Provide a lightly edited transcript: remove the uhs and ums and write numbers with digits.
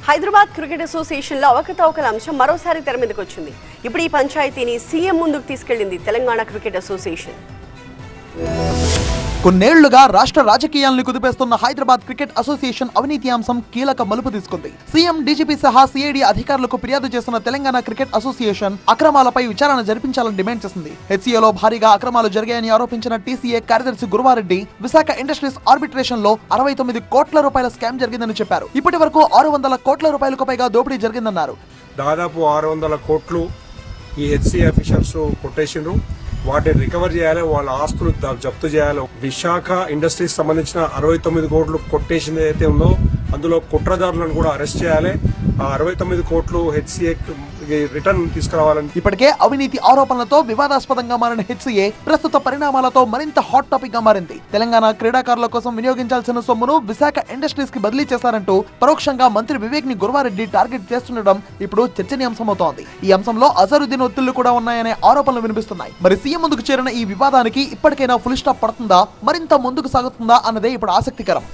Hyderabad cricket అసోసియేషన్లో అవకతవకల అంశం మరోసారి తెర మీదకి వచ్చింది. ఇప్పుడు ఈ పంచాయతీని సీఎం ముందుకు తీసుకెళ్లింది తెలంగాణ క్రికెట్ అసోసియేషన్. కొన్నేళ్లుగా రాష్ట్ర రాజకీయాలను కుదిపేస్తున్న హైదరాబాద్ క్రికెట్ అసోసియేషన్ అవినీతి అంశం కీలక మలుపు తీసుకుంది. సీఎం, డీజీపీ సహా సిఐడి అధికారులకు ఫిర్యాదు చేసిన తెలంగాణ క్రికెట్ అసోసియేషన్ అక్రమాలపై విచారణ జరిపించాలని డిమాండ్ చేసింది. హెచ్సీఏలో భారీగా అక్రమాలు జరిగాయని ఆరోపించిన టీసీఏ కార్యదర్శి గురువారెడ్డి విశాఖ ఇండస్ట్రీస్ ఆర్బిట్రేషన్ లో 69 కోట్ల రూపాయల స్కామ్ జరిగిందని చెప్పారు. ఇప్పటి వరకు 600 కోట్ల రూపాయలకు పైగా దోపిడీ జరిగిందన్నారు. దాదాపు 600 కోట్లు ఈ హెచ్సీఏ అఫీషియల్స్ కొట్టేసిండ్రు. వాటిని రికవర్ చేయాలి, వాళ్ళ ఆస్తులు జప్తు చేయాలి. విశాఖ ఇండస్ట్రీస్ సంబంధించిన 69 కోట్లు కొట్టేసింది ఏదైతే ఉందో అందులో కుట్రదారులను కూడా అరెస్ట్ చేయాలి. ఆ 69 కోట్లు హెచ్సీఏ రిటర్న్ తీసుకురావాలని. ఇప్పటికే అవినీతి ఆరోపణలతో వివాదాస్పదంగా మారిన హెచ్సీఏ ప్రస్తుత పరిణామాలతో మరింత హాట్ టాపిక్ గా మారింది. తెలంగాణ క్రీడాకారుల కోసం వినియోగించాల్సిన సొమ్మును విశాఖ ఇండస్ట్రీస్ కి బదిలీ చేశారంటూ పరోక్షంగా మంత్రి వివేక్ ని గురువారెడ్డి టార్గెట్ చేస్తుండడం ఇప్పుడు చర్చనీయాంశమవుతోంది. ఈ అంశంలో అజరుద్దీన్ ఒత్తిళ్లు కూడా ఉన్నాయనే ఆరోపణలు వినిపిస్తున్నాయి. మరి సీఎం ముందుకు చేరిన ఈ వివాదానికి ఇప్పటికైనా ఫుల్ స్టాప్ పడుతుందా, మరింత ముందుకు సాగుతుందా అన్నదే ఇప్పుడు ఆసక్తికరం.